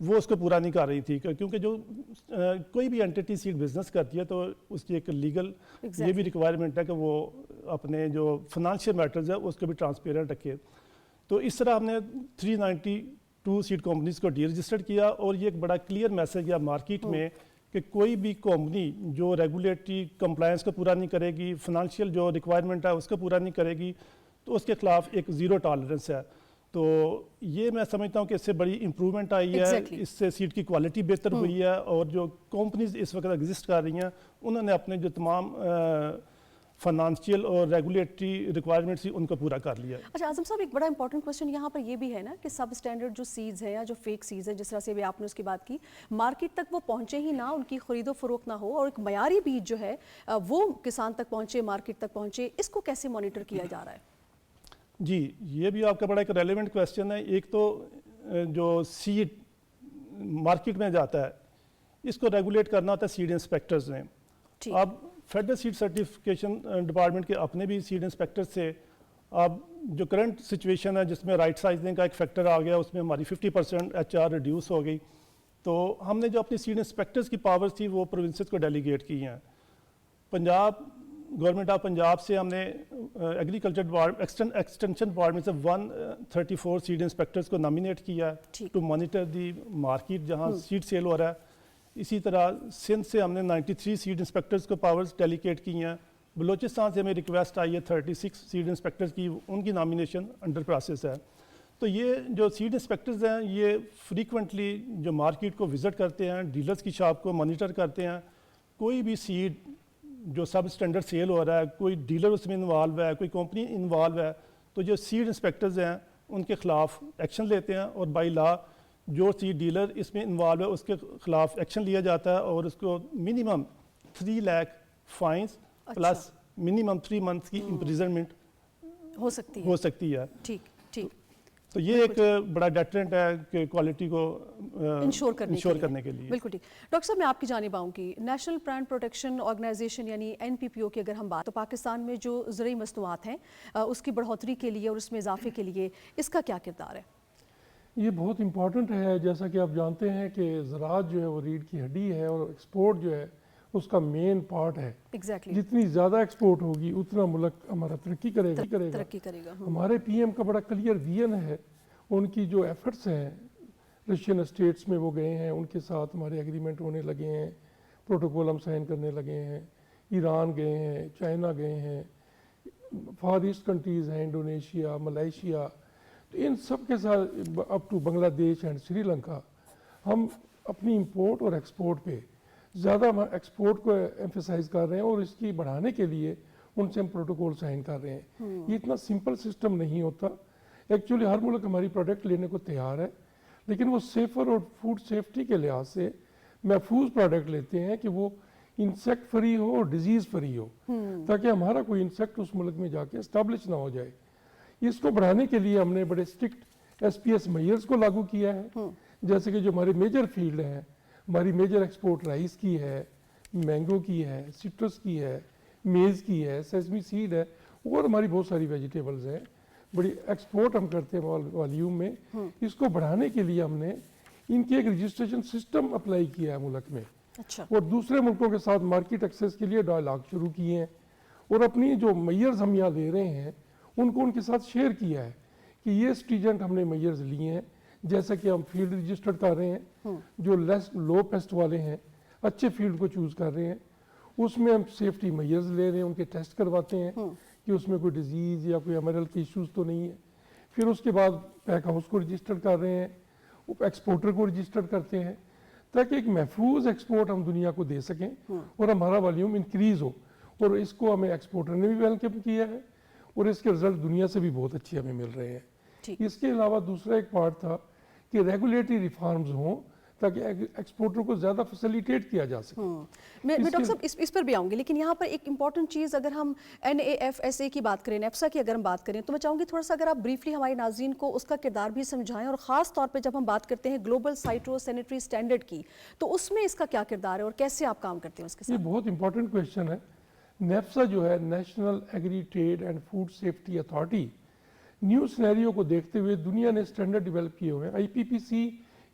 وہ اس کو پورا نہیں کر رہی تھی، کیونکہ جو کوئی بھی انٹیٹی سیڈ بزنس کرتی ہے تو اس کی ایک لیگل یہ بھی ریکوائرمنٹ ہے کہ وہ اپنے جو فنانشیل میٹرز ہے اس کو بھی ٹرانسپیرنٹ رکھے. تو اس طرح ہم نے 392 سیڈ کمپنیز کو ڈی رجسٹرڈ کیا، اور یہ ایک بڑا کلیئر میسج ہے مارکیٹ میں کہ کوئی بھی کمپنی جو ریگولیٹری کمپلائنس کو پورا نہیں کرے گی، فنانشیل جو ریکوائرمنٹ ہے اس کو پورا نہیں کرے گی، تو اس کے خلاف ایک زیرو ٹالرنس ہے. تو یہ میں سمجھتا ہوں کہ اس سے بڑی امپرومنٹ آئی ہے، اس سے سیڈ کی کوالٹی بہتر ہوئی ہے، اور جو کمپنیز اس وقت ایگزسٹ کر رہی ہیں انہوں نے اپنے جو تمام فنانشیل اور ریگولیٹری ریکوائرمنٹس ان کو پورا کر لیا. اچھا اعظم صاحب، ایک بڑا امپورٹنٹ کوشچن یہاں پر یہ بھی ہے نا کہ سب اسٹینڈرڈ جو سیڈز ہیں یا جو فیک سیڈز ہیں، جس طرح سے بھی آپ نے اس کی بات کی، مارکیٹ تک وہ پہنچے ہی نہ، ان کی خرید و فروخت نہ ہو، اور ایک معیاری بیج جو ہے وہ کسان تک پہنچے، مارکیٹ تک پہنچے، اس کو کیسے مانیٹر کیا جا رہا ہے؟ جی یہ بھی آپ کا بڑا ایک ریلیونٹ کویسچن ہے. ایک تو جو سیڈ مارکیٹ میں جاتا ہے اس کو ریگولیٹ کرنا ہوتا ہے سیڈ انسپیکٹرز نے. اب فیڈرل سیڈ سرٹیفکیشن ڈپارٹمنٹ کے اپنے بھی سیڈ انسپیکٹر سے اب جو کرنٹ سچویشن ہے جس میں رائٹ سائزنگ کا ایک فیکٹر آ گیا، اس میں ہماری 50% HR ریڈیوس ہو گئی. تو ہم نے جو اپنی سیڈ انسپیکٹرز کی پاورز تھی وہ پروونسز کو ڈیلیگیٹ کی ہیں. پنجاب گورنمنٹ آف پنجاب سے ہم نے ایگریکلچر ایکسٹینشن ڈپارٹمنٹ سے 134 سیڈ انسپیکٹرز کو نامینیٹ کیا ٹو مانیٹر دی مارکیٹ جہاں سیڈ سیل ہو رہا ہے. اسی طرح سندھ سے ہم نے 93 سیڈ انسپیکٹرز کو پاورز ڈیلیگیٹ کی ہیں. بلوچستان سے ہمیں ریکویسٹ آئی ہے 36 سیڈ انسپیکٹرز کی، ان کی نامینیشن انڈر پروسیس ہے. تو یہ جو سیڈ انسپیکٹرز ہیں یہ فریکوینٹلی جو مارکیٹ کو وزٹ کرتے ہیں، ڈیلرز کی شاپ کو مانیٹر کرتے ہیں. کوئی بھی سیڈ جو سب اسٹینڈرڈ سیل ہو رہا ہے، کوئی ڈیلر اس میں انوالو ہے، کوئی کمپنی انوالو ہے، تو جو سیڈ انسپیکٹرز ہیں ان کے خلاف ایکشن لیتے ہیں، اور بائی لا جو سیڈ ڈیلر اس میں انوالو ہے اس کے خلاف ایکشن لیا جاتا ہے، اور اس کو minimum 3 lakh fines plus minimum 3 months کی امپریزنمنٹ ہو سکتی ہے. ٹھیک. تو یہ ایک بڑا ڈیٹرنٹ ہے کہ کوالٹی کو انشور کرنے کے لیے. بالکل ٹھیک. ڈاکٹر صاحب میں آپ کی جانب آؤں گی. نیشنل پلانٹ پروٹیکشن آرگنائزیشن یعنی NPPO کی اگر ہم بات، تو پاکستان میں جو زرعی مصنوعات ہیں اس کی بڑھوتری کے لیے اور اس میں اضافے کے لیے اس کا کیا کردار ہے؟ یہ بہت امپورٹنٹ ہے. جیسا کہ آپ جانتے ہیں کہ زراعت جو ہے وہ ریڑھ کی ہڈی ہے، اور ایکسپورٹ جو ہے اس کا مین پارٹ ہے. جتنی زیادہ ایکسپورٹ ہوگی اتنا ملک ہمارا ترقی کرے گا. ہمارے PM کا بڑا کلیئر ویژن ہے. ان کی جو ایفرٹس ہیں رشین اسٹیٹس میں وہ گئے ہیں، ان کے ساتھ ہمارے ایگریمنٹ ہونے لگے ہیں، پروٹوکول ہم سائن کرنے لگے ہیں. ایران گئے ہیں، چائنا گئے ہیں، فار ایسٹ کنٹریز ہیں، انڈونیشیا، ملائیشیا. تو ان سب کے ساتھ اپ ٹو بنگلہ دیش اینڈ سری لنکا ہم اپنی امپورٹ اور ایکسپورٹ پہ زیادہ ایکسپورٹ کو ایمفیسائز کر رہے ہیں، اور اس کی بڑھانے کے لیے ان سے ہم پروٹوکول سائن کر رہے ہیں. یہ اتنا سمپل سسٹم نہیں ہوتا. ایکچولی ہر ملک ہماری پروڈکٹ لینے کو تیار ہے، لیکن وہ سیفر اور فوڈ سیفٹی کے لحاظ سے محفوظ پروڈکٹ لیتے ہیں کہ وہ انسیکٹ فری ہو اور ڈیزیز فری ہو، تاکہ ہمارا کوئی انسیکٹ اس ملک میں جا کے اسٹیبلش نہ ہو جائے. اس کو بڑھانے کے لیے ہم نے بڑے اسٹرکٹ SPS میئرز کو لاگو کیا ہے. جیسے کہ جو ہمارے میجر فیلڈ ہیں، ہماری میجر ایکسپورٹ رائس کی ہے، مینگو کی ہے، سٹرس کی ہے، میز کی ہے، سیسمی سیڈ ہے، اور ہماری بہت ساری ویجیٹیبلز ہیں. بڑی ایکسپورٹ ہم کرتے ہیں والیوم میں. اس کو بڑھانے کے لیے ہم نے ان کی ایک رجسٹریشن سسٹم اپلائی کیا ہے ملک میں. اور دوسرے ملکوں کے ساتھ مارکیٹ ایکسیس کے لیے ڈائلاگ شروع کیے ہیں، اور اپنی جو میئرز ہم یہاں لے رہے ہیں ان کو ان کے ساتھ شیئر کیا ہے کہ یہ اسٹریجنٹ ہم نے میئرز لیے ہیں. جیسا کہ ہم فیلڈ رجسٹرڈ کر رہے ہیں، جو لو پیسٹ والے ہیں اچھے فیلڈ کو چوز کر رہے ہیں، اس میں ہم سیفٹی میئرز لے رہے ہیں، ان کے ٹیسٹ کرواتے ہیں کہ اس میں کوئی ڈیزیز یا کوئی امرل کے ایشوز تو نہیں ہے. پھر اس کے بعد پیک ہاؤس کو رجسٹر کر رہے ہیں، ایکسپورٹر کو رجسٹر کرتے ہیں، تاکہ ایک محفوظ ایکسپورٹ ہم دنیا کو دے سکیں اور ہمارا والیوم انکریز ہو. اور اس کو ہمیں ایکسپورٹر نے بھی ویلکم کیا ہے، اور اس کے رزلٹ دنیا سے بھی بہت اچھے ہمیں مل رہے ہیں. اس کے علاوہ دوسرا ایک پارٹ تھا کہ ریگولیٹری ریفارمز ہوں تاکہ ایکسپورٹر کو زیادہ فیسیلیٹیٹ کیا جا سکے. میں ڈاکٹر صاحب اس پر بھی آؤں گی، لیکن یہاں پر ایک امپورٹنٹ چیز اگر ہم NAFSA کی بات کریں، نیپسا کی اگر ہم بات کریں، تو میں چاہوں گی تھوڑا سا اگر آپ بریفلی ہمارے ناظرین کو اس کا کردار بھی سمجھائیں، اور خاص طور پہ جب ہم بات کرتے ہیں گلوبل سائٹو سینیٹری اسٹینڈرڈ کی، تو اس میں اس کا کیا کردار ہے اور کیسے آپ کام کرتے ہیں اس کے ساتھ؟ یہ بہت امپورٹنٹ کویشچن ہے. نیپسا جو ہے national agri trade and food safety authority, new scenario کو دیکھتے ہوئے دنیا نے اسٹینڈرڈ ڈیولپ کیے ہوئے ہیں. IPPC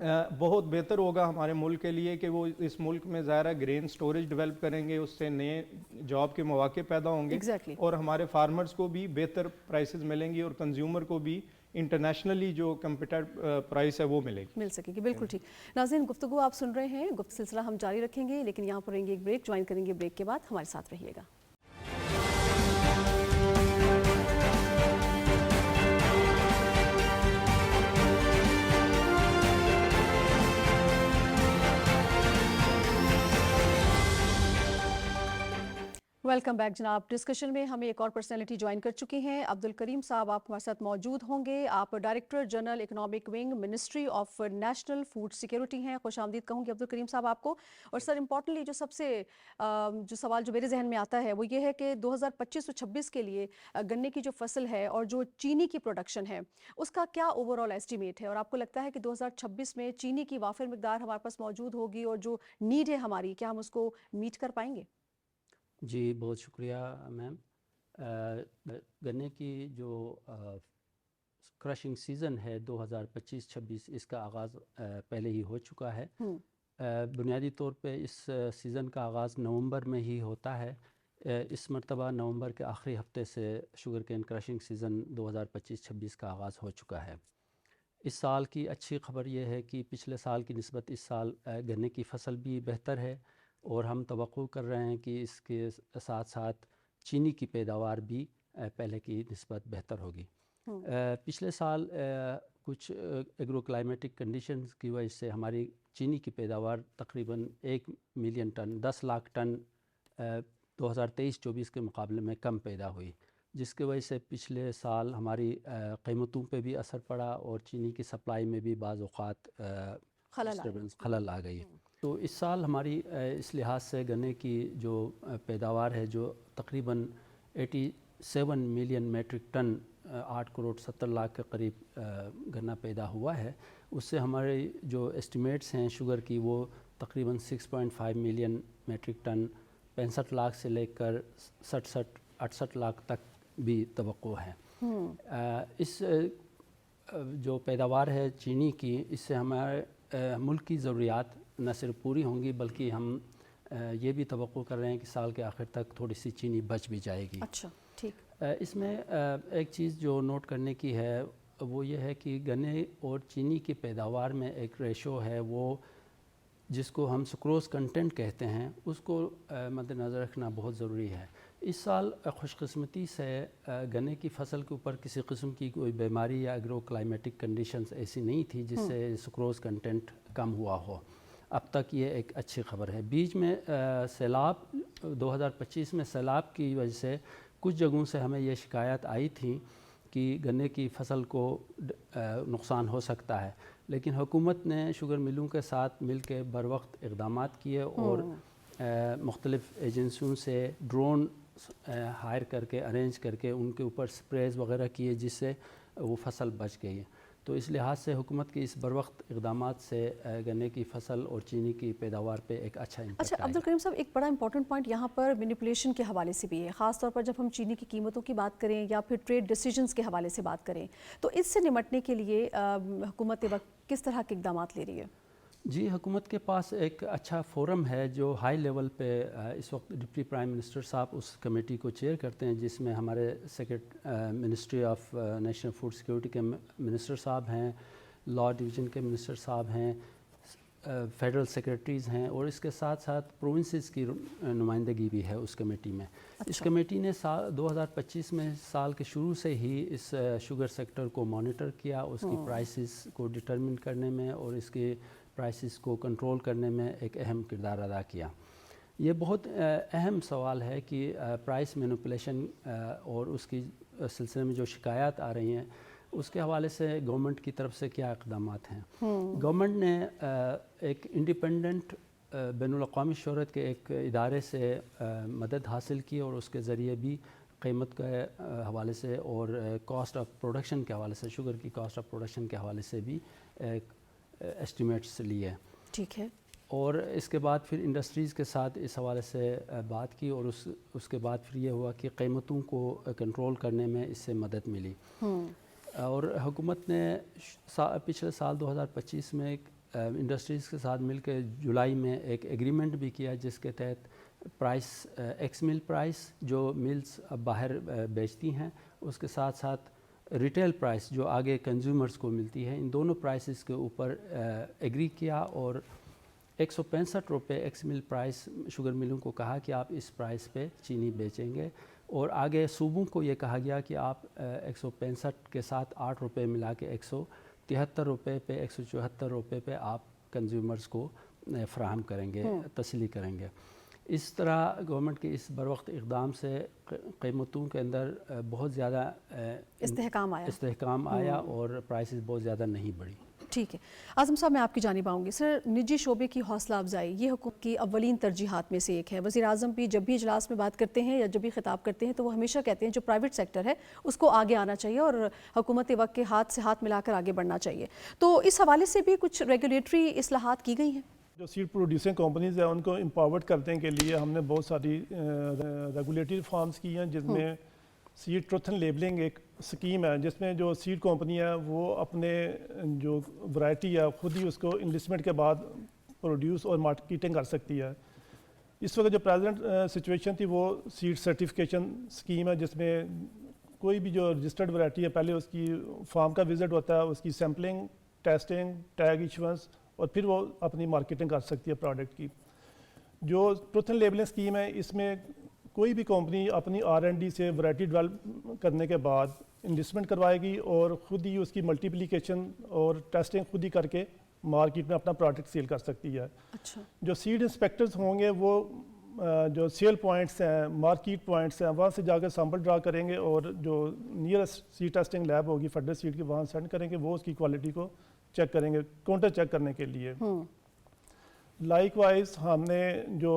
بہت بہتر ہوگا ہمارے ملک کے لیے کہ وہ اس ملک میں ظاہر گرین سٹوریج ڈیولپ کریں گے, اس سے نئے جاب کے مواقع پیدا ہوں گے اور ہمارے فارمرز کو بھی بہتر پرائسز ملیں گی اور کنزیومر کو بھی انٹرنیشنلی جو کمپیٹیٹیو پرائس ہے وہ مل سکے گی. بالکل ٹھیک. ناظرین, گفتگو آپ سن رہے ہیں, سلسلہ ہم جاری رکھیں گے, لیکن یہاں پر رہیں گے ایک بریک, جوائن کریں گے بریک کے بعد. ہمارے ساتھ رہیے گا. ویلکم بیک جناب. ڈسکشن میں ہمیں ایک اور پرسنالٹی جوائن کر چکی ہیں. عبدالکریم صاحب آپ ہمارے ساتھ موجود ہوں گے. آپ director general economic wing ministry of national food security ہیں. خوش آمدید کہوں گی عبدالکریم صاحب آپ کو. اور سر, امپورٹنٹلی جو سوال جو میرے ذہن میں آتا ہے وہ یہ ہے کہ 2025-26 کے لیے گنے کی جو فصل ہے اور جو چینی کی پروڈکشن ہے اس کا کیا اوور آل ایسٹیمیٹ ہے, اور آپ کو لگتا ہے کہ 2026 میں چینی کی وافر مقدار ہمارے پاس موجود ہوگی اور جو نیڈ ہے ہماری, کیا ہم اس کو میٹ کر پائیں گے؟ جی بہت شکریہ میم. گنے کی جو کرشنگ سیزن ہے 2025-26 اس کا آغاز پہلے ہی ہو چکا ہے. بنیادی طور پہ اس سیزن کا آغاز نومبر میں ہی ہوتا ہے. اس مرتبہ نومبر کے آخری ہفتے سے شوگر کین کرشنگ سیزن 2025-26 کا آغاز ہو چکا ہے. اس سال کی اچھی خبر یہ ہے کہ پچھلے سال کی نسبت اس سال گنے کی فصل بھی بہتر ہے اور ہم توقع کر رہے ہیں کہ اس کے ساتھ ساتھ چینی کی پیداوار بھی پہلے کی نسبت بہتر ہوگی. پچھلے سال کچھ ایگرو کلائمیٹک کنڈیشنز کی وجہ سے ہماری چینی کی پیداوار تقریباً 1 ملین ٹن 10 لاکھ ٹن 2023-24 کے مقابلے میں کم پیدا ہوئی, جس کی وجہ سے پچھلے سال ہماری قیمتوں پہ بھی اثر پڑا اور چینی کی سپلائی میں بھی بعض اوقات خلل آ گئی. تو اس سال ہماری اس لحاظ سے گنے کی جو پیداوار ہے جو تقریباً 87 million metric ton 8 crore 70 lakh کے قریب گنا پیدا ہوا ہے, اس سے ہمارے جو اسٹیمیٹس ہیں شوگر کی وہ تقریباً 6.5 ملین میٹرک ٹن 65 لاکھ سے لے کر 67-68 لاکھ تک بھی توقع ہے. اس جو پیداوار ہے چینی کی, اس سے ہمارے ملک کی ضروریات نہ صرف پوری ہوں گی بلکہ ہم یہ بھی توقع کر رہے ہیں کہ سال کے آخر تک تھوڑی سی چینی بچ بھی جائے گی. اچھا ٹھیک. اس میں ایک چیز جو نوٹ کرنے کی ہے وہ یہ ہے کہ گنے اور چینی کی پیداوار میں ایک ریشو ہے وہ جس کو ہم سکروز کنٹینٹ کہتے ہیں, اس کو مد نظر رکھنا بہت ضروری ہے. اس سال خوش قسمتی سے گنے کی فصل کے اوپر کسی قسم کی کوئی بیماری یا ایگرو کلائمیٹک کنڈیشنز ایسی نہیں تھی جس سے سکروز کنٹینٹ کم ہوا ہو. اب تک یہ ایک اچھی خبر ہے. بیچ میں سیلاب 2025 میں سیلاب کی وجہ سے کچھ جگہوں سے ہمیں یہ شکایت آئی تھی کہ گنے کی فصل کو نقصان ہو سکتا ہے, لیکن حکومت نے شوگر ملوں کے ساتھ مل کے بر وقت اقدامات کیے اور مختلف ایجنسیوں سے ڈرون ہائر کر کے ارینج کر کے ان کے اوپر سپریز وغیرہ کیے جس سے وہ فصل بچ گئی. تو اس لحاظ سے حکومت کی اس بروقت اقدامات سے گنے کی فصل اور چینی کی پیداوار پہ ایک اچھا امپیکٹ آئے. اچھا عبدالکریم صاحب, ایک بڑا امپورٹنٹ پوائنٹ یہاں پر مینیپولیشن کے حوالے سے بھی ہے, خاص طور پر جب ہم چینی کی قیمتوں کی بات کریں یا پھر ٹریڈ ڈیسیجنز کے حوالے سے بات کریں, تو اس سے نمٹنے کے لیے حکومت وقت کس طرح کے اقدامات لے رہی ہے؟ جی, حکومت کے پاس ایک اچھا فورم ہے جو ہائی لیول پہ اس وقت ڈپٹی پرائم منسٹر صاحب اس کمیٹی کو چیئر کرتے ہیں, جس میں ہمارے ministry of national food security کے منسٹر صاحب ہیں, لاء ڈویژن کے منسٹر صاحب ہیں, فیڈرل سیکریٹریز ہیں اور اس کے ساتھ ساتھ پروونسز کی نمائندگی بھی ہے اس کمیٹی میں. اس کمیٹی نے 2025 میں سال کے شروع سے ہی اس شوگر سیکٹر کو مانیٹر کیا, اس کی پرائسز کو ڈٹرمن کرنے میں اور اس کے پرائسز کو کنٹرول کرنے میں ایک اہم کردار ادا کیا. یہ بہت اہم سوال ہے کہ پرائس مینیپولیشن اور اس کی سلسلے میں جو شکایات آ رہی ہیں اس کے حوالے سے گورنمنٹ کی طرف سے کیا اقدامات ہیں. گورنمنٹ نے ایک انڈیپینڈنٹ بین الاقوامی شہرت کے ایک ادارے سے مدد حاصل کی اور اس کے ذریعے بھی قیمت کے حوالے سے اور کاسٹ آف پروڈکشن کے حوالے سے, شوگر کی کاسٹ آف پروڈکشن کے حوالے سے بھی ایسٹیمیٹس لیے. ٹھیک ہے. اور اس کے بعد پھر انڈسٹریز کے ساتھ اس حوالے سے بات کی اور اس کے بعد پھر یہ ہوا کہ قیمتوں کو کنٹرول کرنے میں اس سے مدد ملی. اور حکومت نے پچھلے سال 2025 میں ایک انڈسٹریز کے ساتھ مل کے جولائی میں ایک ایگریمنٹ بھی کیا جس کے تحت پرائس ایکس مل پرائس جو ملز اب باہر بیچتی ہیں اس کے ساتھ ساتھ ریٹیل پرائس جو آگے کنزیومرز کو ملتی ہے، ان دونوں پرائسز کے اوپر ایگری کیا اور 165 روپے ایکس مل پرائس شوگر ملوں کو کہا کہ آپ اس پرائس پہ چینی بیچیں گے، اور آگے صوبوں کو یہ کہا گیا کہ آپ 165 کے ساتھ 8 روپے ملا کے 173 روپے پہ 174 روپے پہ آپ کنزیومرز کو فراہم کریں گے، تسلی کریں گے۔ اس طرح گورنمنٹ کے اس بروقت اقدام سے قیمتوں کے اندر بہت زیادہ استحکام آیا اور پرائسز بہت زیادہ نہیں بڑھی۔ ٹھیک ہے اعظم صاحب، میں آپ کی جانب آؤں گی۔ سر، نجی شعبے کی حوصلہ افزائی یہ حکومت کی اولین ترجیحات میں سے ایک ہے۔ وزیر اعظم بھی جب بھی اجلاس میں بات کرتے ہیں یا جب بھی خطاب کرتے ہیں تو وہ ہمیشہ کہتے ہیں جو پرائیویٹ سیکٹر ہے اس کو آگے آنا چاہیے اور حکومت وقت کے ہاتھ سے ہاتھ ملا کر آگے بڑھنا چاہیے، تو اس حوالے سے بھی کچھ ریگولیٹری اصلاحات کی گئی ہیں؟ جو سیڈ پروڈیوسنگ کمپنیز ہیں ان کو امپاورڈ کرنے کے لیے ہم نے بہت ساری ریگولیٹری ریفارمز کی ہیں، جس میں سیڈ ٹروتھ اینڈ لیبلنگ ایک اسکیم ہے جس میں جو سیڈ کمپنی ہے وہ اپنے جو ورائٹی ہے خود ہی اس کو انویسٹمنٹ کے بعد پروڈیوس اور مارکیٹنگ کر سکتی ہے۔ اس وقت جو پریزنٹ سچویشن تھی وہ سیڈ سرٹیفکیشن اسکیم ہے جس میں کوئی بھی جو رجسٹرڈ ورائٹی ہے پہلے اس کی فارم کا وزٹ ہوتا ہے، اس کی سیمپلنگ، ٹیسٹنگ، ٹیگ ایشورنس، اور پھر وہ اپنی مارکیٹنگ کر سکتی ہے پروڈکٹ کی۔ جو ٹروتھ اینڈ لیبلنگ اسکیم ہے اس میں کوئی بھی کمپنی اپنی R&D سے ورائٹی ڈیولپ کرنے کے بعد انویسٹمنٹ کروائے گی اور خود ہی اس کی ملٹیپلیکیشن اور ٹیسٹنگ خود ہی کر کے مارکیٹ میں اپنا پروڈکٹ سیل کر سکتی ہے۔ اچھا، جو سیڈ انسپیکٹرز ہوں گے وہ جو سیل پوائنٹس ہیں، مارکیٹ پوائنٹس ہیں، وہاں سے جا کے سیمپل ڈرا کریں گے اور جو نیئرسٹ سیڈ ٹیسٹنگ لیب ہوگی فیڈرل سیڈ کی وہاں سینڈ کریں گے، وہ اس کی کوالٹی کو چیک کریں گے کاؤنٹر چیک کرنے کے لیے۔ لائک وائز ہم نے جو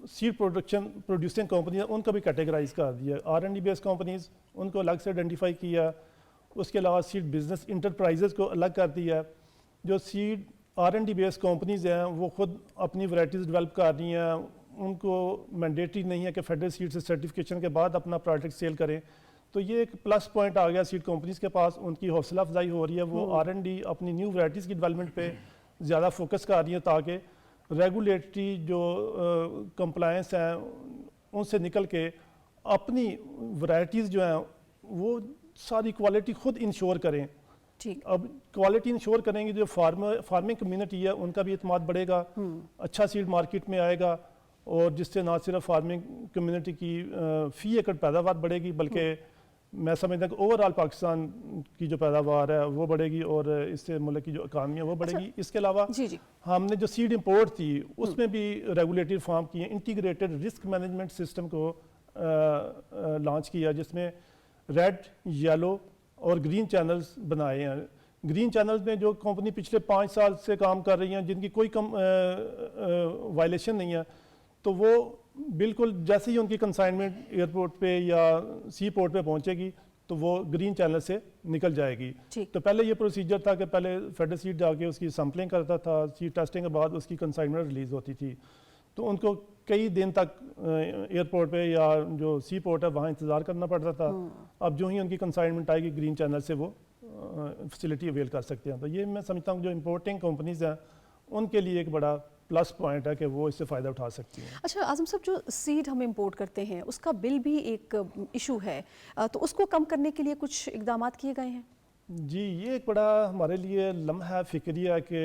سیڈ پروڈیوسنگ کمپنی ان کو بھی کیٹیگرائز کر دیا، R&D بیس کمپنیز ان کو الگ سے آئیڈینٹیفائی کیا، اس کے علاوہ سیڈ بزنس انٹرپرائزز کو الگ کر دیا۔ جو سیڈ R&D بیس کمپنیز ہیں وہ خود اپنی ورائٹیز ڈیولپ کر رہی ہیں، ان کو مینڈیٹری نہیں ہے کہ فیڈرل سیڈ سے سرٹیفکیشن کے بعد اپنا پروڈکٹ سیل کریں، تو یہ ایک پلس پوائنٹ آ گیا سیڈ کمپنیز کے پاس، ان کی حوصلہ افزائی ہو رہی ہے، وہ R&D اپنی نیو ورائٹیز کی ڈیولپمنٹ پہ زیادہ فوکس کر رہی ہیں تاکہ ریگولیٹری جو کمپلائنس ہیں ان سے نکل کے اپنی ورائٹیز جو ہیں وہ ساری کوالٹی خود انشور کریں۔ اب کوالٹی انشور کریں گے جو فارمنگ کمیونٹی ہے ان کا بھی اعتماد بڑھے گا، اچھا سیڈ مارکیٹ میں آئے گا، اور جس سے نہ صرف فارمنگ کمیونٹی کی فی ایکڑ پیداوار بڑھے گی بلکہ میں سمجھتا ہوں کہ اوور آل پاکستان کی جو پیداوار ہے وہ بڑھے گی اور اس سے ملک کی جو اکانومی ہے وہ بڑھے گی۔ اس کے علاوہ ہم نے جو سیڈ امپورٹ تھی اس میں بھی ریگولیٹری ریفارم کی ہیں، انٹیگریٹڈ رسک مینجمنٹ سسٹم کو لانچ کیا جس میں ریڈ، یلو اور گرین چینلز بنائے ہیں۔ گرین چینلز میں جو کمپنی پچھلے 5 سال سے کام کر رہی ہیں جن کی کوئی وائلیشن نہیں ہے تو وہ بالکل جیسے ہی ان کی کنسائنمنٹ ایئرپورٹ پہ یا سی پورٹ پہ پہنچے گی تو وہ گرین چینل سے نکل جائے گی۔ تو پہلے یہ پروسیجر تھا کہ پہلے فیڈرل سیڈ جا کے اس کی سیمپلنگ کرتا تھا، سیڈ ٹیسٹنگ کے بعد اس کی کنسائنمنٹ ریلیز ہوتی تھی، تو ان کو کئی دن تک ایئرپورٹ پہ یا جو سی پورٹ ہے وہاں انتظار کرنا پڑتا تھا۔ اب جو ہی ان کی کنسائنمنٹ آئے گی گرین چینل سے وہ فیسلٹی اویل کر سکتے ہیں۔ تو یہ میں سمجھتا ہوں جو امپورٹنگ کمپنیز ہیں ان کے لیے ایک بڑا پلس پوائنٹ ہے کہ وہ اس سے فائدہ اٹھا سکتی ہیں۔ اچھا اعظم صاحب، جو سیڈ ہم امپورٹ کرتے ہیں اس کا بل بھی ایک ایشو ہے، تو اس کو کم کرنے کے لیے کچھ اقدامات کیے گئے ہیں؟ جی، یہ ایک بڑا ہمارے لیے لمحہ فکری ہے کہ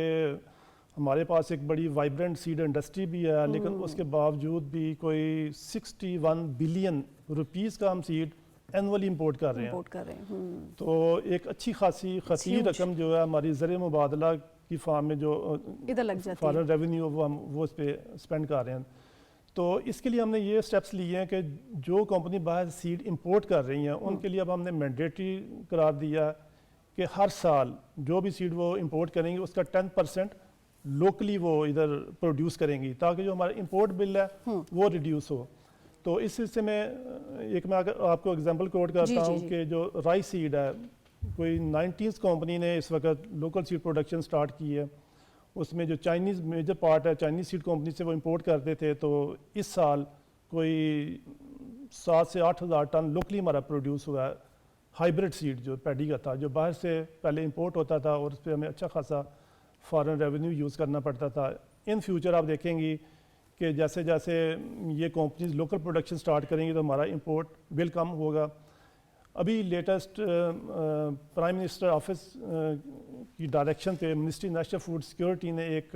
ہمارے پاس ایک بڑی وائبرنٹ سیڈ انڈسٹری بھی ہے لیکن اس کے باوجود بھی کوئی 61 بلین روپیز کا ہم سیڈ اینولی امپورٹ کر رہے ہیں۔ تو ایک اچھی خاصی خطیر رقم جو ہے ہماری زر مبادلہ کی فارم میں جو فارن ریونیو وہ اس پہ اسپینڈ کر رہے ہیں۔ تو اس کے لیے ہم نے یہ سٹیپس لیے ہیں کہ جو کمپنی باہر سیڈ امپورٹ کر رہی ہیں ان کے لیے اب ہم نے مینڈیٹری قرار دیا کہ ہر سال جو بھی سیڈ وہ امپورٹ کریں گی اس کا 10% لوکلی وہ ادھر پروڈیوس کریں گی تاکہ جو ہمارا امپورٹ بل ہے وہ ریڈیوس ہو۔ تو اس سلسلے میں ایک میں آپ کو اگزامپل کوٹ کرتا ہوں کہ جو رائس سیڈ ہے کوئی 19 کمپنی نے اس وقت لوکل سیڈ پروڈکشن سٹارٹ کی ہے، اس میں جو چائنیز میجر پارٹ ہے چائنیز سیڈ کمپنی سے وہ امپورٹ کرتے تھے، تو اس سال کوئی 7 سے 8 ہزار ٹن لوکلی ہمارا پروڈیوس ہوا ہے ہائیبرڈ سیڈ جو پیڈی کا تھا، جو باہر سے پہلے امپورٹ ہوتا تھا اور اس پہ ہمیں اچھا خاصا فارن ریونیو یوز کرنا پڑتا تھا. ان فیوچر آپ دیکھیں گی کہ جیسے جیسے یہ کمپنیز لوکل پروڈکشن سٹارٹ کریں گی تو ہمارا امپورٹ بل کم ہوگا. ابھی لیٹسٹ پرائم منسٹر آفس کی ڈائریکشن پہ منسٹری نیشنل فوڈ سیکورٹی نے ایک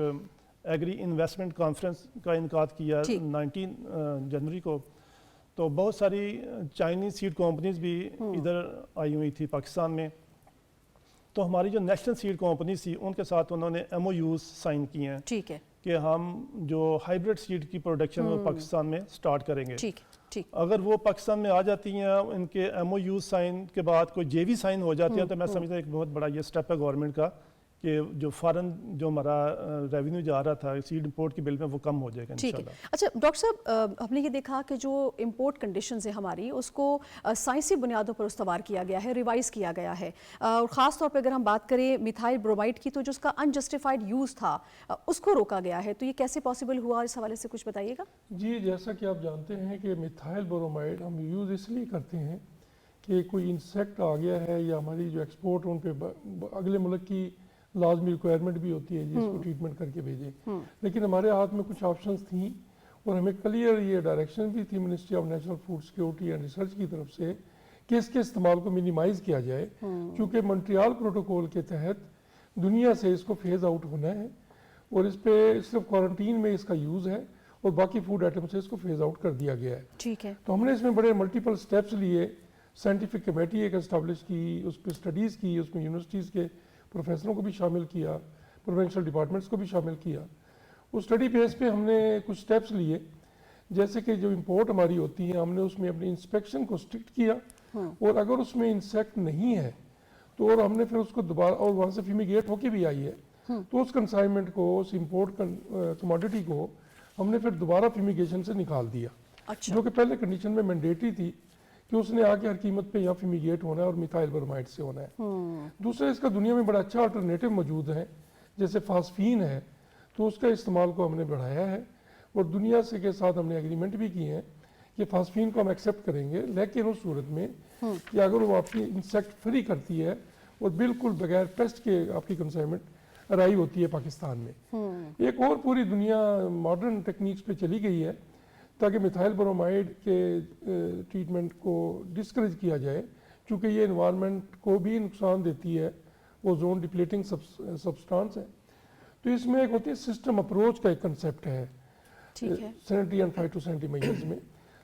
ایگری انویسٹمنٹ کانفرنس کا انعقاد کیا 19 جنوری کو. تو بہت ساری چائنیز سیڈ کمپنیز بھی ادھر آئی ہوئی تھی پاکستان میں. تو ہماری جو نیشنل سیڈ کمپنیز تھی ان کے ساتھ انہوں نے ایم او یوز سائن کیے ہیں ٹھیک ہے کہ ہم جو ہائیبرڈ سیڈ کی پروڈکشن وہ پاکستان میں سٹارٹ کریں گے. اگر وہ پاکستان میں آ جاتی ہیں ان کے ایم او یوز سائن کے بعد کوئی جے وی سائن ہو جاتی ہیں تو میں سمجھتا ہوں ایک بہت بڑا یہ اسٹیپ ہے گورنمنٹ کا کہ جو فارن جو ہمارا ریونیو جا رہا تھا سیڈ امپورٹ کے بل میں وہ کم ہو جائے گا انشاءاللہ. اچھا ڈاکٹر صاحب ہم نے یہ دیکھا کہ جو امپورٹ کنڈیشنز ہیں ہماری اس کو سائنسی بنیادوں پر استوار کیا گیا ہے, ریوائز کیا گیا ہے, اور خاص طور پہ اگر ہم بات کریں میتھائل برومائڈ کی تو جو اس کا انجسٹیفائڈ یوز تھا اس کو روکا گیا ہے. تو یہ کیسے پاسبل ہوا, اس حوالے سے کچھ بتائیے گا. جی جیسا کہ آپ جانتے ہیں کہ میتھائل برومائڈ ہم یوز اس لیے کرتے ہیں کہ کوئی انسیکٹ آ گیا ہے یا ہماری جو ایکسپورٹ ان پہ اگلے ملک کی لازمی ریکوائرمنٹ بھی ہوتی ہے جس کو ٹریٹمنٹ کر کے بھیجیں, لیکن ہمارے ہاتھ میں کچھ آپشنز تھیں اور ہمیں کلیئر یہ ڈائریکشن بھی تھی ministry of national food security and research کی طرف سے کہ اس کے استعمال کو منیمائز کیا جائے, کیونکہ مونٹریال پروٹوکول کے تحت دنیا سے اس کو فیز آؤٹ ہونا ہے اور اس پہ صرف کوارنٹین میں اس کا یوز ہے اور باقی فوڈ آئٹم سے اس کو فیز آؤٹ کر دیا گیا ہے. ٹھیک ہے. تو ہم نے اس میں بڑے ملٹیپل سٹیپس لیے, سائنٹیفک کمیٹی ایک اسٹیبلش کی, اس پہ اسٹڈیز کی, اس میں یونیورسٹیز کے پروفیسروں کو بھی شامل کیا, پروونشل ڈپارٹمنٹس کو بھی شامل کیا. اس اسٹڈی بیس پہ ہم نے کچھ سٹیپس لیے, جیسے کہ جو امپورٹ ہماری ہوتی ہے ہم نے اس میں اپنی انسپیکشن کو اسٹرکٹ کیا اور اگر اس میں انسیکٹ نہیں ہے تو اور ہم نے پھر اس کو دوبارہ اور وہاں سے فیمیگیٹ ہو کے بھی آئی ہے تو اس کنسائنمنٹ کو, اس امپورٹ کموڈٹی کو ہم نے پھر دوبارہ فیمیگیشن سے نکال دیا, جو کہ پہلے کنڈیشن میں مینڈیٹری تھی کہ اس نے آ کے ہر قیمت پہ یہاں فیمیگیٹ ہونا ہے اور میتھائل برمائڈ سے ہونا ہے. دوسرا اس کا دنیا میں بڑا اچھا الٹرنیٹو موجود ہے جیسے فاسفین ہے, تو اس کا استعمال کو ہم نے بڑھایا ہے اور دنیا سے کے ساتھ ہم نے ایگریمنٹ بھی کیے ہیں کہ فاسفین کو ہم ایکسیپٹ کریں گے, لیکن اس صورت میں کہ اگر وہ آپ کی انسیکٹ فری کرتی ہے اور بالکل بغیر پیسٹ کے آپ کی کنسائنمنٹ ارائیو ہوتی ہے پاکستان میں. ایک اور پوری دنیا ماڈرن ٹیکنیکس پہ چلی گئی ہے تاکہ میتھائل برومائڈ کے ٹریٹمنٹ کو ڈسکریج کیا جائے, چونکہ یہ انوائرمنٹ کو بھی نقصان دیتی ہے, وہ زون ڈپلیٹنگ سبسٹانس ہے. تو اس میں ایک ہوتی ہے سسٹم اپروچ کا ایک کنسیپٹ ہے سینیٹری اینڈ فائٹوسینیٹری میجرز میں.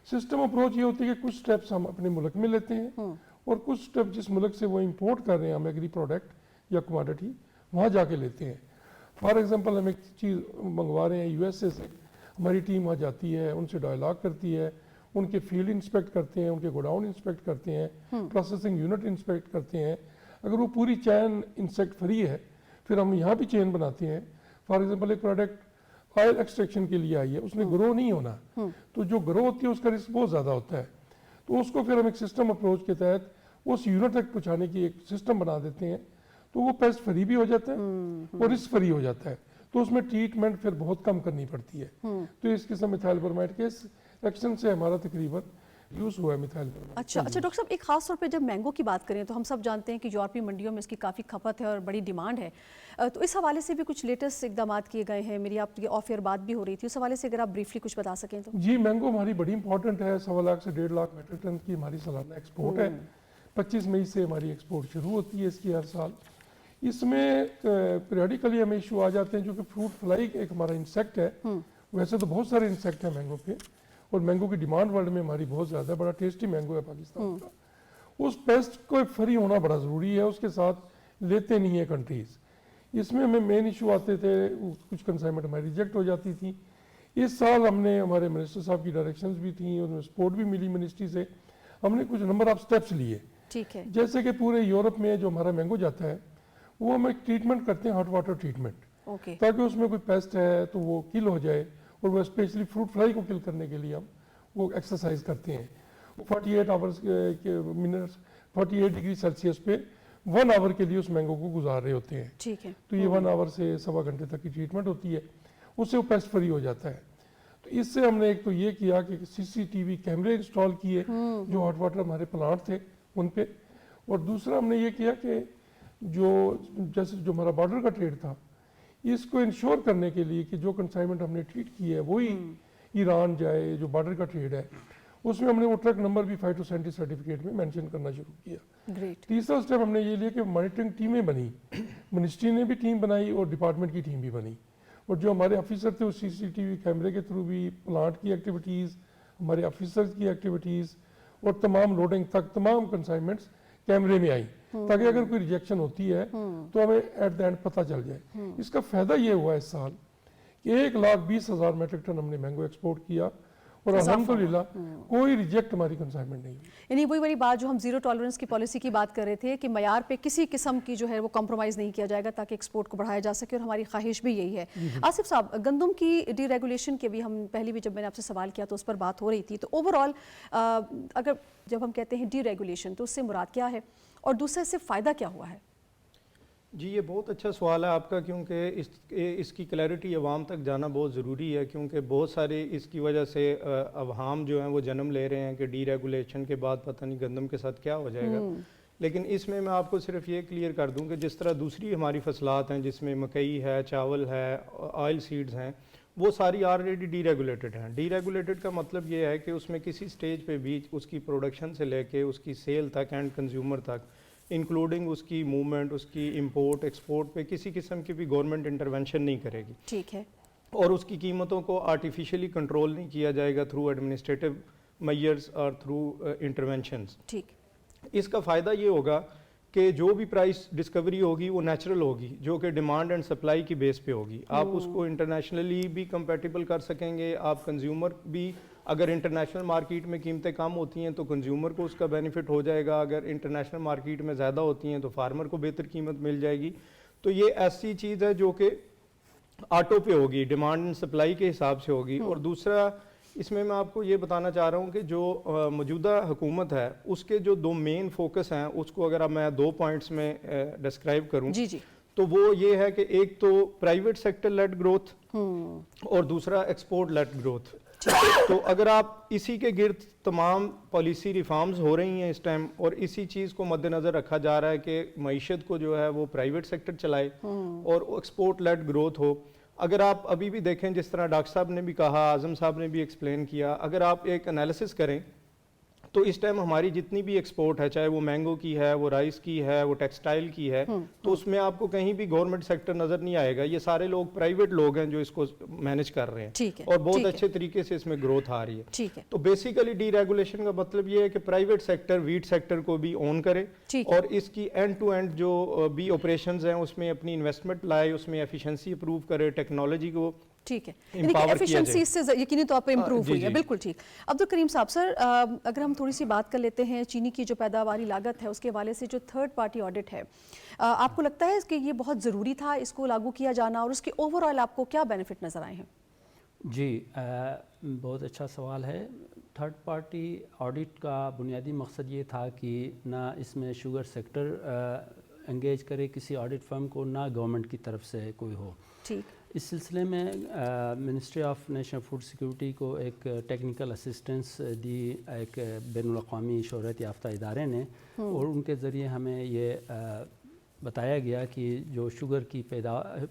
سسٹم اپروچ یہ ہوتی ہے کہ کچھ سٹیپس ہم اپنے ملک میں لیتے ہیں اور کچھ سٹیپ جس ملک سے وہ امپورٹ کر رہے ہیں ہم ایگری پروڈکٹ یا کموڈٹی وہاں جا کے لیتے ہیں. فار ایگزامپل ہم ایک چیز منگوا رہے ہیں یو ایس اے سے, ہماری ٹیم وہاں جاتی ہے, ان سے ڈائلاگ کرتی ہے, ان کے فیلڈ انسپیکٹ کرتے ہیں, ان کے گوڈاؤن انسپیکٹ کرتے ہیں, پروسیسنگ یونٹ انسپیکٹ کرتے ہیں. اگر وہ پوری چین انسیکٹ فری ہے پھر ہم یہاں بھی چین بناتے ہیں. فار ایگزامپل ایک پروڈکٹ آئل ایکسٹریکشن کے لیے آئی ہے, اس نے گرو نہیں ہونا, تو جو گرو ہوتی ہے اس کا رسک بہت زیادہ ہوتا ہے, تو اس کو پھر ہم ایک سسٹم اپروچ کے تحت اس یونٹ تک پہنچانے کی ایک سسٹم بنا دیتے ہیں, تو وہ پیسٹ فری بھی ہو جاتا ہے اور رسک فری ہو جاتا ہے, تو اس میں ٹریٹمنٹ پھر بہت کم کرنی پڑتی ہے. تو اس قسم میتھائل برمائڈ کے ایکشن سے ہمارا تقریباً یوز ہوا ہے میتھائل برمائڈ. اچھا ڈاکٹر صاحب, ایک خاص طور پہ جب مینگو کی بات کریں تو ہم سب جانتے ہیں کہ یورپی منڈیوں میں اس کی کافی کھپت ہے اور بڑی ڈیمانڈ ہے, تو اس حوالے سے بھی کچھ لیٹسٹ اقدامات کیے گئے ہیں. میری آپ کی آف ایئر بات بھی ہو رہی تھی, اس حوالے سے اگر آپ بریفلی کچھ بتا سکیں تو. جی مینگو ہماری بڑی امپورٹنٹ ہے, 1.25 لاکھ سے 1.5 لاکھ میٹرک ٹن کی ہماری سالانہ ایکسپورٹ ہے. 25 مئی سے ہماری ایکسپورٹ شروع ہوتی ہے اس کی ہر سال. اس میں پیریوڈیکلی ہمیں ایشو آ جاتے ہیں, جو کہ فروٹ فلائی ایک ہمارا انسیکٹ ہے. ویسے تو بہت سارے انسیکٹ ہیں مینگو پہ, اور مینگو کی ڈیمانڈ ورلڈ میں ہماری بہت زیادہ ہے, بڑا ٹیسٹی مینگو ہے پاکستان کا. اس پیسٹ کو فری ہونا بڑا ضروری ہے, اس کے ساتھ لیتے نہیں ہیں کنٹریز. اس میں ہمیں مین ایشو آتے تھے, کچھ کنسائنمنٹ ہماری ریجیکٹ ہو جاتی تھی. اس سال ہم نے, ہمارے منسٹر صاحب کی ڈائریکشنز بھی تھیں, ان میں سپورٹ بھی ملی منسٹری سے, ہم نے کچھ نمبر آف سٹیپس لیے. ٹھیک ہے. جیسے کہ پورے یورپ میں جو ہمارا مینگو جاتا ہے وہ ہم ایک ٹریٹمنٹ کرتے ہیں, ہاٹ واٹر ٹریٹمنٹ, تاکہ اس میں کوئی پیسٹ ہے تو وہ کل ہو جائے, اور وہ اسپیشلی فروٹ فلائی کو کل کرنے کے لیے ہم وہ ایکسرسائز کرتے ہیں. 48 آورس منٹس 48 ڈگری سیلسیس پہ 1 آور کے لیے اس مینگو کو گزار رہے ہوتے ہیں. ٹھیک ہے. تو یہ 1 آور سے 1.25 گھنٹے تک کی ٹریٹمنٹ ہوتی ہے, اس سے وہ پیسٹ فری ہو جاتا ہے. تو اس سے ہم نے ایک تو یہ کیا کہ CCTV کیمرے انسٹال کیے جو ہاٹ واٹر ہمارے پلانٹ تھے ان پہ, اور دوسرا ہم نے یہ کیا کہ جو جیسے جو ہمارا بارڈر کا ٹریڈ تھا اس کو انشور کرنے کے لیے کہ جو کنسائنمنٹ ہم نے ٹریٹ کی ہے وہی ایران جائے، جو بارڈر کا ٹریڈ ہے اس میں ہم نے وہ ٹرک نمبر بھی فائٹوسینٹی سرٹیفکیٹ میں مینشن کرنا شروع کیا۔ تیسرا سٹیپ ہم نے یہ لیا کہ مانیٹرنگ ٹیمیں بنی، منسٹری نے بھی ٹیم بنائی اور ڈپارٹمنٹ کی ٹیم بھی بنی، اور جو ہمارے آفیسر تھے وہ CCTV کیمرے کے تھرو بھی پلانٹ کی ایکٹیویٹیز، ہمارے آفیسرز کی ایکٹیویٹیز اور تمام لوڈنگ تک تمام کنسائنمنٹس کیمرے میں آئیں، تاکہ اگر کوئی ریجیکشن ہوتی ہے تو ہمیں ایٹ دا اینڈ پتہ چل جائے۔ اس کا فائدہ یہ ہوا اس سال کہ 1,20,000 میٹرک ٹن ہم نے مینگو ایکسپورٹ کیا اور الحمدللہ کوئی ریجیکٹ ہماری کنسائنمنٹ نہیں ہوئی۔ یعنی وہی والی بات جو ہم زیرو ٹالرنس کی پالیسی کی بات کر رہے تھے کہ معیار پہ کسی قسم کی جو ہے وہ کمپرومائز نہیں کیا جائے گا تاکہ ایکسپورٹ کو بڑھایا جا سکے، اور ہماری خواہش بھی یہی ہے۔ آصف صاحب، گندم کی ڈی ریگولیشن کے بھی ہم پہلی بھی جب میں نے آپ سے سوال کیا تو اس پر بات ہو رہی تھی، تو اوور آل اگر جب ہم کہتے ہیں ڈی ریگولیشن تو اس سے مراد کیا ہے اور دوسرے سے فائدہ کیا ہوا ہے؟ جی یہ بہت اچھا سوال ہے آپ کا، کیونکہ اس کی کلیئرٹی عوام تک جانا بہت ضروری ہے، کیونکہ بہت سارے اس کی وجہ سے عوام جو ہیں وہ جنم لے رہے ہیں کہ ڈی ریگولیشن کے بعد پتہ نہیں گندم کے ساتھ کیا ہو جائے گا۔ لیکن اس میں آپ کو صرف یہ کلیئر کر دوں کہ جس طرح دوسری ہماری فصلات ہیں جس میں مکئی ہے، چاول ہے، آئل سیڈز ہیں، وہ ساری آلریڈی ڈی ریگولیٹڈ ہیں۔ ڈی ریگولیٹڈ کا مطلب یہ ہے کہ اس میں کسی سٹیج پہ بھی اس کی پروڈکشن سے لے کے اس کی سیل تک اینڈ کنزیومر تک، انکلوڈنگ اس کی موومنٹ، اس کی امپورٹ ایکسپورٹ پہ کسی قسم کی بھی گورنمنٹ انٹرونشن نہیں کرے گی۔ ٹھیک ہے۔ اور اس کی قیمتوں کو آرٹیفیشلی کنٹرول نہیں کیا جائے گا تھرو ایڈمنسٹریٹو میئرز اور تھرو انٹرونشنز۔ ٹھیک۔ اس کا فائدہ یہ ہوگا کہ جو بھی پرائس ڈسکوری ہوگی وہ نیچرل ہوگی، جو کہ ڈیمانڈ اینڈ سپلائی کی بیس پہ ہوگی۔ آپ اس کو انٹرنیشنلی بھی کمپیٹیبل کر سکیں گے، آپ کنزیومر بھی، اگر انٹرنیشنل مارکیٹ میں قیمتیں کم ہوتی ہیں تو کنزیومر کو اس کا بینیفٹ ہو جائے گا، اگر انٹرنیشنل مارکیٹ میں زیادہ ہوتی ہیں تو فارمر کو بہتر قیمت مل جائے گی۔ تو یہ ایسی چیز ہے جو کہ آٹو پہ ہوگی، ڈیمانڈ اینڈ سپلائی کے حساب سے ہوگی۔ اور دوسرا اس میں آپ کو یہ بتانا چاہ رہا ہوں کہ جو موجودہ حکومت ہے اس کے جو دو مین فوکس ہیں، اس کو اگر میں 2 پوائنٹس میں ڈسکرائب کروں تو وہ یہ ہے کہ ایک تو پرائیویٹ سیکٹر لیڈ گروتھ اور دوسرا ایکسپورٹ لیڈ گروتھ۔ تو اگر آپ اسی کے گرد تمام پالیسی ریفارمز ہو رہی ہیں اس ٹائم، اور اسی چیز کو مد نظر رکھا جا رہا ہے کہ معیشت کو جو ہے وہ پرائیویٹ سیکٹر چلائے اور ایکسپورٹ لیڈ گروتھ ہو۔ اگر آپ ابھی بھی دیکھیں جس طرح ڈاکٹر صاحب نے بھی کہا، اعظم صاحب نے بھی ایکسپلین کیا، اگر آپ ایک انالیسس کریں تو اس ٹائم ہماری جتنی بھی ایکسپورٹ ہے، چاہے وہ مینگو کی ہے، وہ رائس کی ہے، وہ ٹیکسٹائل کی ہے، تو اس میں آپ کو کہیں بھی گورنمنٹ سیکٹر نظر نہیں آئے گا۔ یہ سارے لوگ پرائیویٹ لوگ ہیں جو اس کو مینج کر رہے ہیں، اور بہت اچھے طریقے سے اس میں گروتھ آ رہی ہے۔ تو بیسیکلی ڈی ریگولیشن کا مطلب یہ ہے کہ پرائیویٹ سیکٹر ویٹ سیکٹر کو بھی اون کرے اور اس کی اینڈ ٹو اینڈ جو بھی آپریشنز ہیں اس میں اپنی انویسٹمنٹ لائے، اس میں ایفیشنسی امپروو کرے، ٹیکنالوجی کو ٹھیک ہے، یعنی کہ ایفیشنسی اس سے یقینی طور پہ امپروو ہوئی ہے۔ بالکل ٹھیک۔ عبدالکریم صاحب، سر اگر ہم تھوڑی سی بات کر لیتے ہیں چینی کی جو پیداواری لاگت ہے اس کے حوالے سے، جو تھرڈ پارٹی آڈٹ ہے، آپ کو لگتا ہے کہ یہ بہت ضروری تھا اس کو لاگو کیا جانا، اور اس کے اوور آل آپ کو کیا بینیفٹ نظر آئے ہیں؟ جی بہت اچھا سوال ہے۔ تھرڈ پارٹی آڈٹ کا بنیادی مقصد یہ تھا کہ نہ اس میں شوگر سیکٹر انگیج کرے کسی آڈٹ فرم کو، نہ گورنمنٹ کی طرف سے کوئی ہو۔ ٹھیک۔ اس سلسلے میں ministry of national food security کو ایک ٹیکنیکل اسسٹنس دی ایک بین الاقوامی شہرت یافتہ ادارے نے، اور ان کے ذریعے ہمیں یہ بتایا گیا کہ جو شوگر کی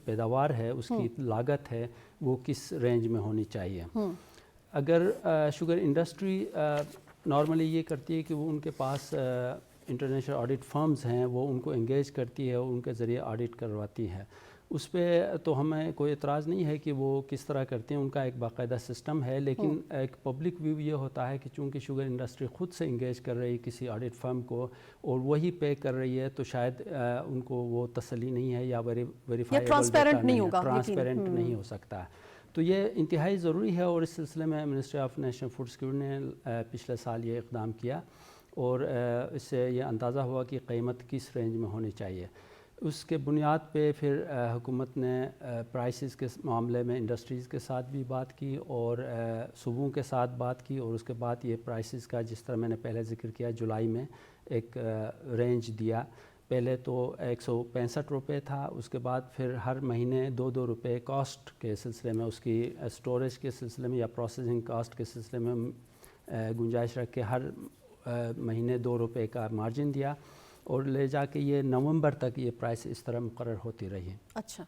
پیداوار ہے اس کی لاگت ہے وہ کس رینج میں ہونی چاہیے۔ اگر شوگر انڈسٹری نارملی یہ کرتی ہے کہ وہ ان کے پاس انٹرنیشنل آڈٹ فرمز ہیں، وہ ان کو انگیج کرتی ہے اور ان کے ذریعے آڈٹ کرواتی ہے، اس پہ تو ہمیں کوئی اعتراض نہیں ہے کہ وہ کس طرح کرتے ہیں، ان کا ایک باقاعدہ سسٹم ہے۔ لیکن ایک پبلک ویو یہ ہوتا ہے کہ چونکہ شوگر انڈسٹری خود سے انگیج کر رہی ہے کسی آڈٹ فرم کو اور وہی پے کر رہی ہے، تو شاید ان کو وہ تسلی نہیں ہے یا ویریفائیبل ٹرانسپیرنٹ نہیں ہوگا، ٹرانسپیرنٹ نہیں ہو سکتا۔ تو یہ انتہائی ضروری ہے، اور اس سلسلے میں ministry of national food security نے پچھلے سال یہ اقدام کیا، اور اس سے یہ اندازہ ہوا کہ قیمت کس رینج میں ہونی چاہیے۔ اس کے بنیاد پہ پھر حکومت نے پرائسز کے معاملے میں انڈسٹریز کے ساتھ بھی بات کی اور صوبوں کے ساتھ بات کی، اور اس کے بعد یہ پرائسز کا جس طرح میں نے پہلے ذکر کیا جولائی میں ایک رینج دیا۔ پہلے تو 165 روپے تھا، اس کے بعد پھر ہر مہینے 2 روپے کاسٹ کے سلسلے میں، اس کی اسٹوریج کے سلسلے میں یا پروسیسنگ کاسٹ کے سلسلے میں گنجائش رکھ کے ہر مہینے 2 روپے کا مارجن دیا، اور لے جا کے یہ نومبر تک یہ پرائس اس طرح مقرر ہوتی رہی۔ اچھا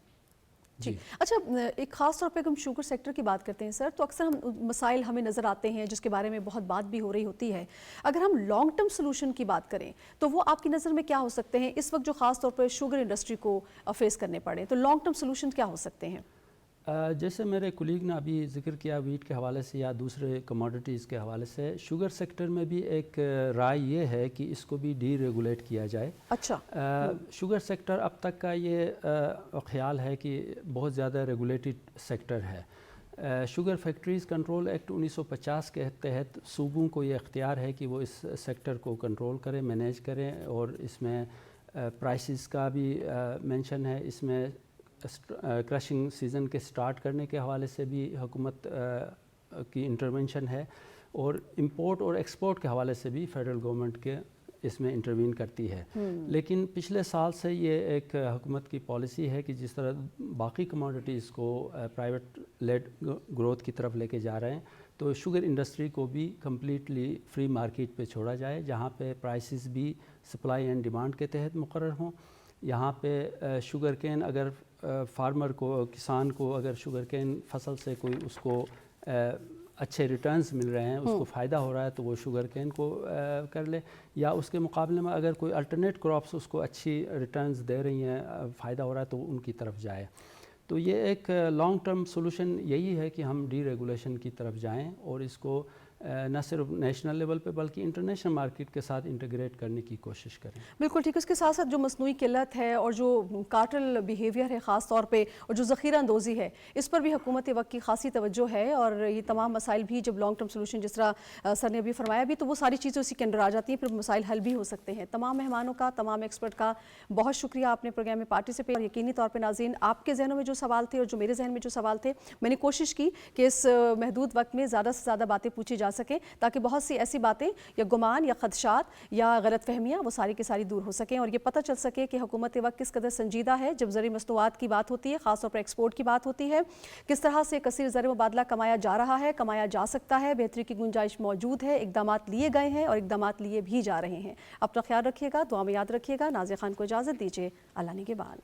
جی اچھا، ایک خاص طور پہ ہم شوگر سیکٹر کی بات کرتے ہیں سر، تو اکثر ہم مسائل ہمیں نظر آتے ہیں جس کے بارے میں بہت بات بھی ہو رہی ہوتی ہے. اگر ہم لانگ ٹرم سولوشن کی بات کریں تو وہ آپ کی نظر میں کیا ہو سکتے ہیں اس وقت جو خاص طور پہ شوگر انڈسٹری کو فیس کرنے پڑے؟ تو لانگ ٹرم سولوشن کیا ہو سکتے ہیں؟ جیسے میرے کولیگ نے ابھی ذکر کیا ویٹ کے حوالے سے یا دوسرے کموڈیٹیز کے حوالے سے، شوگر سیکٹر میں بھی ایک رائے یہ ہے کہ اس کو بھی ڈی ریگولیٹ کیا جائے. اچھا، شوگر سیکٹر اب تک کا یہ خیال ہے کہ بہت زیادہ ریگولیٹڈ سیکٹر ہے. شوگر فیکٹریز کنٹرول ایکٹ 1950 کے تحت صوبوں کو یہ اختیار ہے کہ وہ اس سیکٹر کو کنٹرول کریں، مینیج کریں، اور اس میں پرائسز کا بھی مینشن ہے. اس میں کرشنگ سیزن کے سٹارٹ کرنے کے حوالے سے بھی حکومت کی انٹرونشن ہے، اور امپورٹ اور ایکسپورٹ کے حوالے سے بھی فیڈرل گورنمنٹ کے اس میں انٹروین کرتی ہے. لیکن پچھلے سال سے یہ ایک حکومت کی پالیسی ہے کہ جس طرح باقی کموڈیٹیز کو پرائیویٹ لیڈ گروتھ کی طرف لے کے جا رہے ہیں، تو شوگر انڈسٹری کو بھی کمپلیٹلی فری مارکیٹ پہ چھوڑا جائے، جہاں پہ پرائسز بھی سپلائی اینڈ ڈیمانڈ کے تحت مقرر ہوں. یہاں پہ شوگر کین اگر فارمر کو، کسان کو اگر شوگر کین فصل سے کوئی اس کو اچھے ریٹرنز مل رہے ہیں، اس کو فائدہ ہو رہا ہے، تو وہ شوگر کین کو کر لے، یا اس کے مقابلے میں اگر کوئی الٹرنیٹ کراپس اس کو اچھی ریٹرنز دے رہی ہیں، فائدہ ہو رہا ہے، تو ان کی طرف جائے. تو یہ ایک لانگ ٹرم سولوشن یہی ہے کہ ہم ڈی ریگولیشن کی طرف جائیں اور اس کو نہ صرف نیشنل لیول پہ بلکہ انٹرنیشنل مارکیٹ کے ساتھ انٹیگریٹ کرنے کی کوشش کریں. بالکل ٹھیک. اس کے ساتھ ساتھ جو مصنوعی قلت ہے اور جو کارٹل بیہیویئر ہے خاص طور پہ، اور جو ذخیرہ اندوزی ہے، اس پر بھی حکومت وقت کی خاصی توجہ ہے، اور یہ تمام مسائل بھی جب لانگ ٹرم سولوشن جس طرح سر نے ابھی فرمایا بھی، تو وہ ساری چیزیں اسی کے اندر آ جاتی ہیں، پھر مسائل حل بھی ہو سکتے ہیں. تمام مہمانوں کا، تمام ایکسپرٹ کا بہت شکریہ. آپ نے پروگرام میں پارٹیسپیٹ، اور یقینی طور پہ ناظرین آپ کے ذہنوں میں جو سوال تھے اور جو میرے ذہن میں جو سوال تھے، میں نے کوشش کی کہ اس محدود وقت میں زیادہ سے زیادہ باتیں پوچھی جا سکیں، تاکہ بہت سی ایسی باتیں یا گمان یا خدشات یا غلط فہمیاں وہ ساری کی ساری دور ہو سکیں، اور یہ پتہ چل سکے کہ حکومت وقت کس قدر سنجیدہ ہے جب زرعی مصنوعات کی بات ہوتی ہے، خاص طور پر ایکسپورٹ کی بات ہوتی ہے، کس طرح سے کثیر زر مبادلہ کمایا جا رہا ہے، کمایا جا سکتا ہے، بہتری کی گنجائش موجود ہے، اقدامات لیے گئے ہیں اور اقدامات لیے بھی جا رہے ہیں. اپنا خیال رکھیے گا، دعا میں یاد رکھیے گا. نازیہ خان کو اجازت دیجیے. اللہ نگہبان.